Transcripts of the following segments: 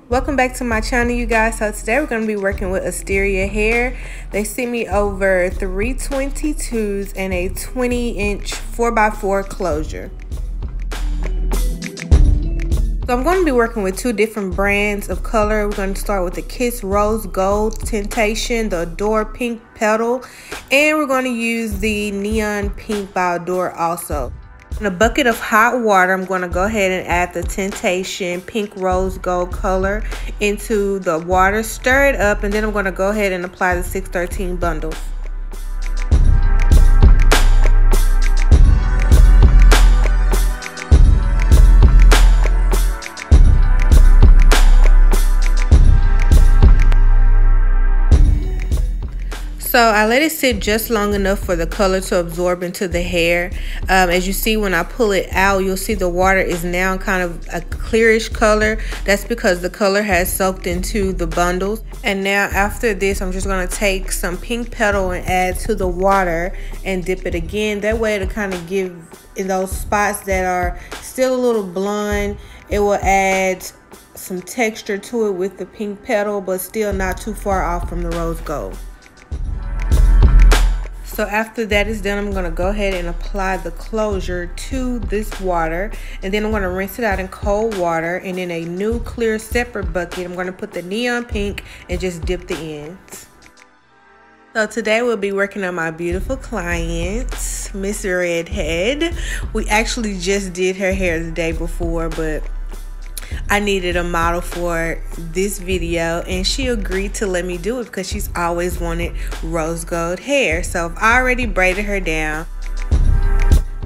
Welcome back to my channel, you guys. So today we're going to be working with Asteria Hair. They sent me over 322s and a 20-inch 4x4 closure. So I'm going to be working with two different brands of color. We're going to start with the Kiss Rose Gold Temptation, the Adore Pink Petal, and we're going to use the Neon Pink by Adore also. In a bucket of hot water, I'm going to go ahead and add the Temptation Pink Rose Gold color into the water, stir it up, and then I'm going to go ahead and apply the 613 bundles. So I let it sit just long enough for the color to absorb into the hair. As you see, when I pull it out, you'll see the water is now kind of a clearish color. That's because the color has soaked into the bundles. And now after this, I'm just going to take some pink petal and add to the water and dip it again. That way it'll kind of give, in those spots that are still a little blonde, it will add some texture to it with the pink petal, but still not too far off from the rose gold. So after that is done, I'm going to go ahead and apply the closure to this water, and then I'm going to rinse it out in cold water, and in a new clear separate bucket I'm going to put the neon pink and just dip the ends. So today we'll be working on my beautiful client, Miss Redhead. We actually just did her hair the day before, but I needed a model for this video, and she agreed to let me do it because she's always wanted rose gold hair. So I've already braided her down.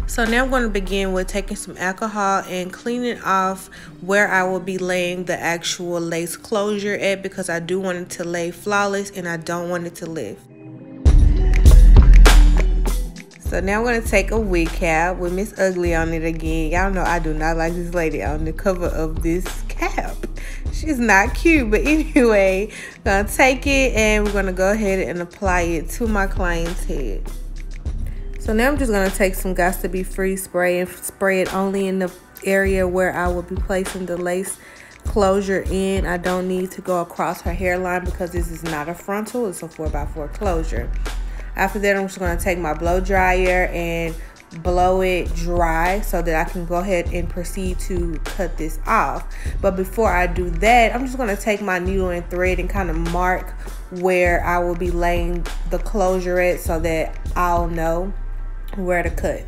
So now I'm going to begin with taking some alcohol and cleaning off where I will be laying the actual lace closure at, because I do want it to lay flawless and I don't want it to lift. So now I'm going to take a wig cap with Miss Ugly on it again. Y'all know I do not like this lady on the cover of this cap. She's not cute, but anyway, I'm going to take it and we're going to go ahead and apply it to my client's head. So now I'm just going to take some Got to Be Free spray and spray it only in the area where I will be placing the lace closure in. I don't need to go across her hairline because this is not a frontal, it's a 4x4 closure. After that, I'm just going to take my blow dryer and blow it dry so that I can go ahead and proceed to cut this off. But before I do that, I'm just going to take my needle and thread and kind of mark where I will be laying the closure at so that I'll know where to cut.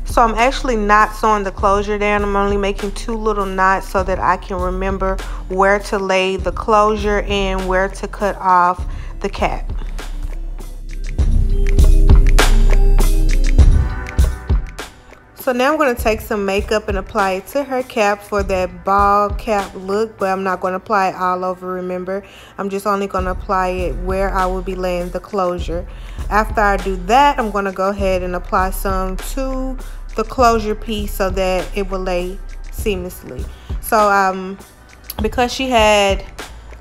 So I'm actually not sewing the closure down. I'm only making two little knots so that I can remember where to lay the closure and where to cut off the cap. So now I'm going to take some makeup and apply it to her cap for that ball cap look, but I'm not going to apply it all over, remember. I'm just only going to apply it where I will be laying the closure. After I do that, I'm going to go ahead and apply some to the closure piece so that it will lay seamlessly. So because she had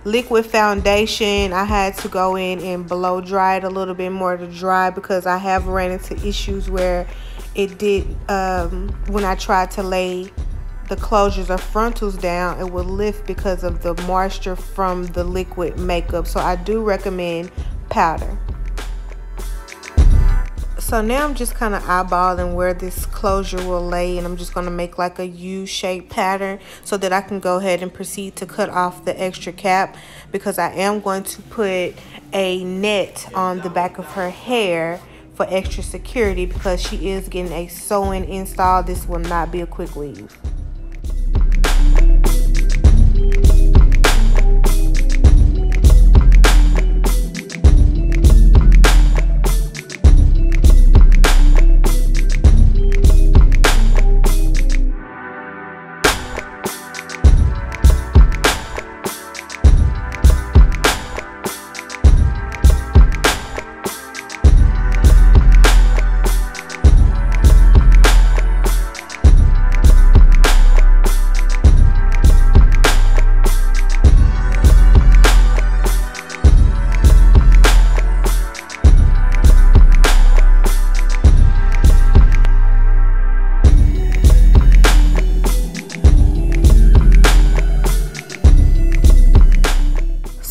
liquid foundation, I had to go in and blow dry it a little bit more to dry, because I have ran into issues where it did when I tried to lay the closures or frontals down, it would lift because of the moisture from the liquid makeup. So I do recommend powder. So now I'm just kind of eyeballing where this closure will lay, and I'm just going to make like a U-shaped pattern so that I can go ahead and proceed to cut off the extra cap, because I am going to put a net on the back of her hair for extra security, because she is getting a sewing install. This will not be a quick weave.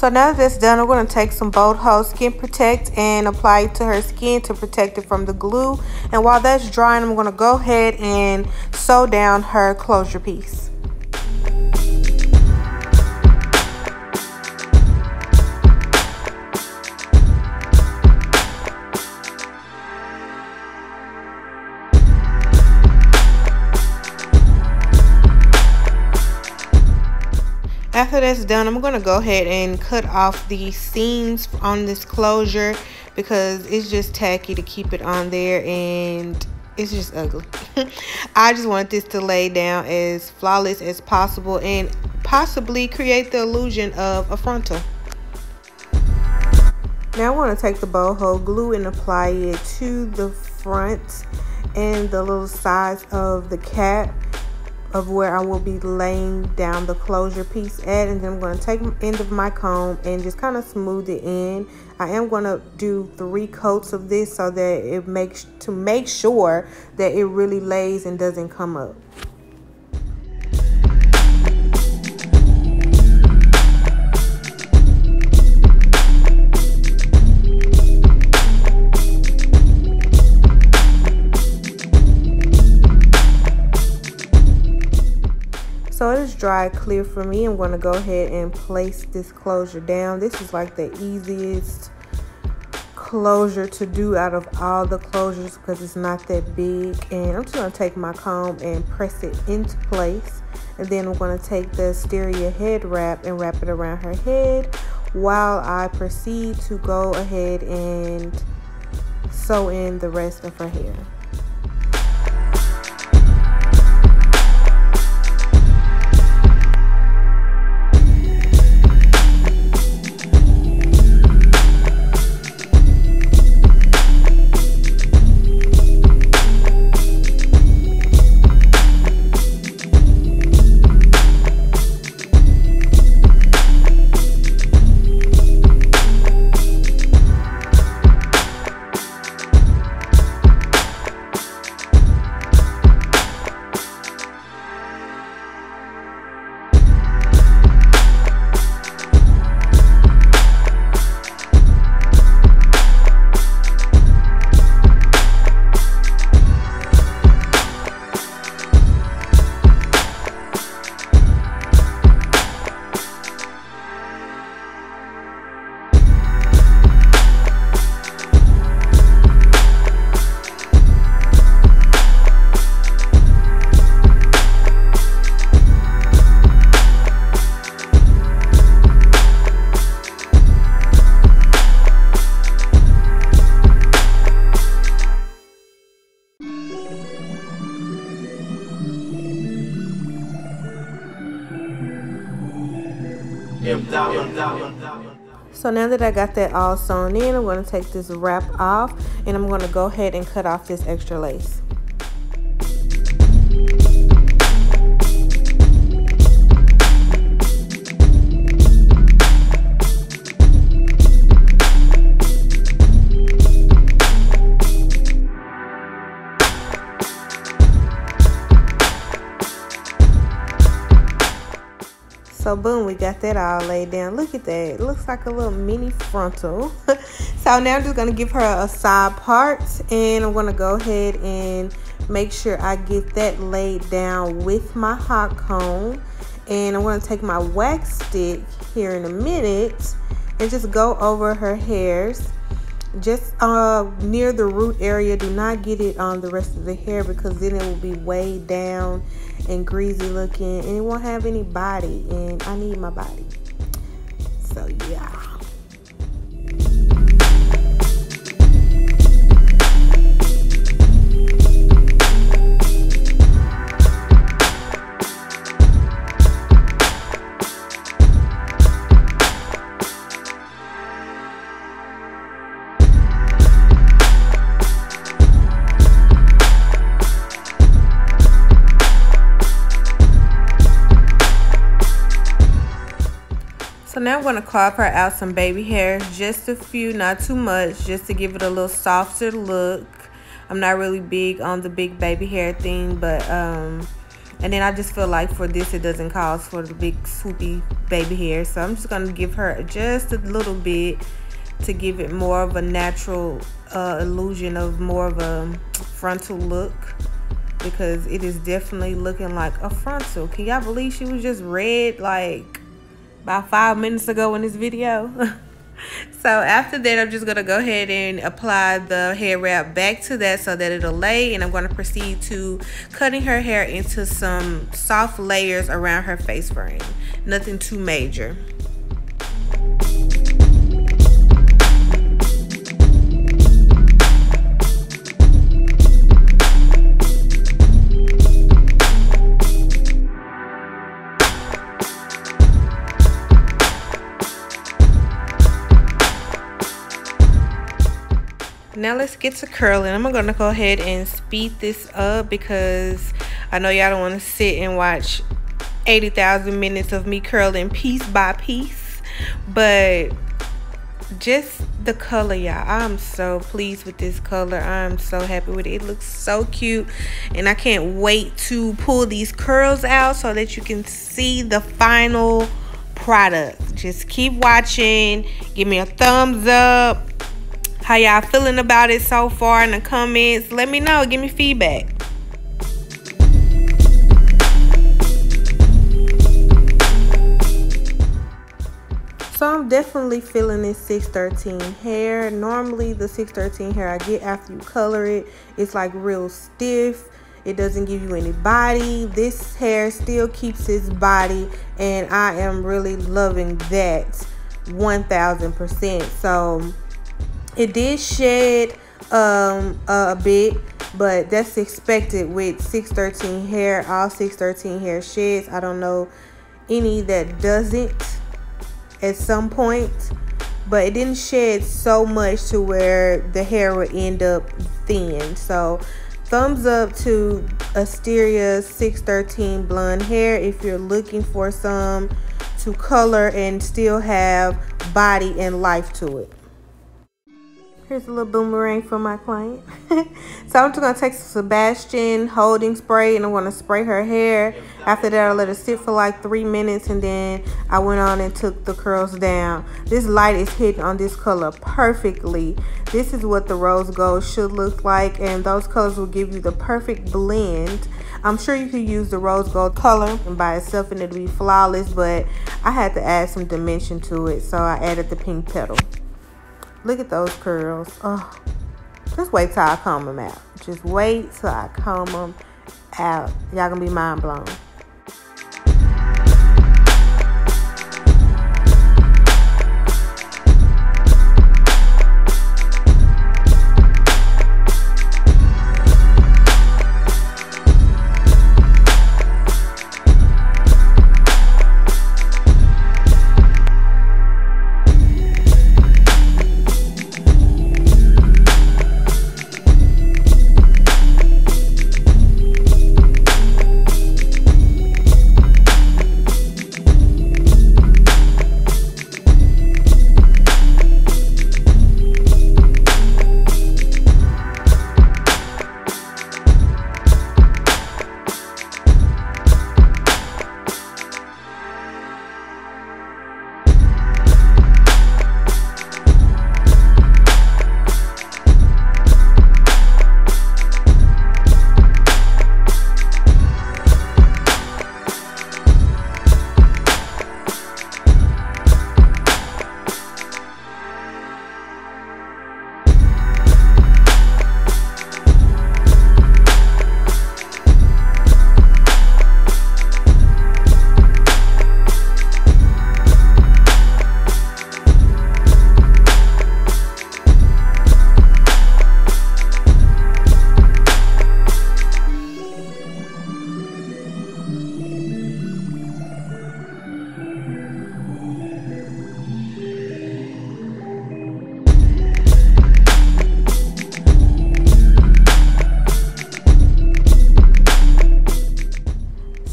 So now that that's done, I'm going to take some Bold Hold Skin Protect and apply it to her skin to protect it from the glue. And while that's drying, I'm going to go ahead and sew down her closure piece. After that's done, I'm going to go ahead and cut off the seams on this closure because it's just tacky to keep it on there and it's just ugly. I just want this to lay down as flawless as possible and possibly create the illusion of a frontal. Now I want to take the Bold Hold glue and apply it to the front and the little sides of the cap of where I will be laying down the closure piece at, and then I'm going to take the end of my comb and just kind of smooth it in. I am going to do 3 coats of this so that it makes make sure that it really lays and doesn't come up. So it is dry clear for me. I'm going to go ahead and place this closure down. This is like the easiest closure to do out of all the closures because it's not that big. And I'm just going to take my comb and press it into place. And then I'm going to take the Asteria head wrap and wrap it around her head while I proceed to go ahead and sew in the rest of her hair. So now that I got that all sewn in, I'm going to take this wrap off and I'm going to go ahead and cut off this extra lace. So boom, we got that all laid down. Look at that. It looks like a little mini frontal. So now I'm just going to give her a side part. And I'm going to go ahead and make sure I get that laid down with my hot comb. And I'm going to take my wax stick here in a minute and just go over her hairs. Just near the root area. Do not get it on the rest of the hair because then it will be way down and greasy looking and it won't have any body, and I need my body. So yeah. So now I'm going to carve her out some baby hairs, just a few, not too much, just to give it a little softer look. I'm not really big on the big baby hair thing, but And then I just feel like for this, it doesn't cause for the big swoopy baby hair. So I'm just going to give her just a little bit to give it more of a natural illusion of more of a frontal look, because it is definitely looking like a frontal. Can y'all believe she was just red like about 5 minutes ago in this video? So after that, I'm just gonna go ahead and apply the hair wrap back to that so that it'll lay, and I'm gonna proceed to cutting her hair into some soft layers around her face frame. Nothing too major. Now let's get to curling. I'm gonna go ahead and speed this up because I know y'all don't want to sit and watch 80,000 minutes of me curling piece by piece, but just the color, y'all, I'm so pleased with this color. I'm so happy with it. It looks so cute, and I can't wait to pull these curls out so that you can see the final product. Just keep watching, give me a thumbs up. How y'all feeling about it so far in the comments? Let me know. Give me feedback. So I'm definitely feeling this 613 hair. Normally the 613 hair I get after you color it, it's like real stiff. It doesn't give you any body. This hair still keeps its body, and I am really loving that 1000%. So it did shed a bit, but that's expected with 613 hair. All 613 hair sheds. I don't know any that doesn't at some point, but it didn't shed so much to where the hair would end up thin. So thumbs up to Asteria 613 blonde hair if you're looking for some to color and still have body and life to it. Here's a little boomerang for my client. So I'm just going to take some Sebastian holding spray, and I'm going to spray her hair. After that, I let it sit for like 3 minutes, and then I went on and took the curls down. This light is hitting on this color perfectly. This is what the rose gold should look like, and those colors will give you the perfect blend. I'm sure you could use the rose gold color by itself and it'll be flawless, but I had to add some dimension to it, so I added the pink petal. Look at those curls. Oh, just wait till I comb them out. Just wait till I comb them out. Y'all gonna be mind blown.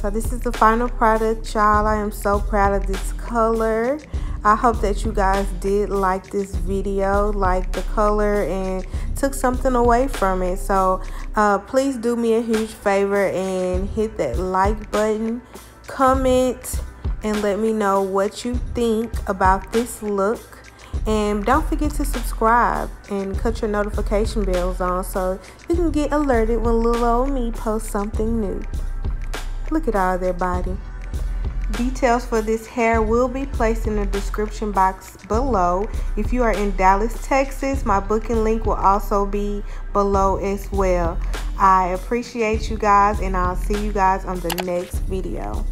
So this is the final product, y'all. I am so proud of this color. I hope that you guys did like this video, like the color, and took something away from it. So please do me a huge favor and hit that like button, comment, and let me know what you think about this look. And don't forget to subscribe and cut your notification bells on so you can get alerted when little old me posts something new. Look at all their body. Details for this hair will be placed in the description box below. If you are in Dallas, Texas, my booking link will also be below as well. I appreciate you guys, and I'll see you guys on the next video.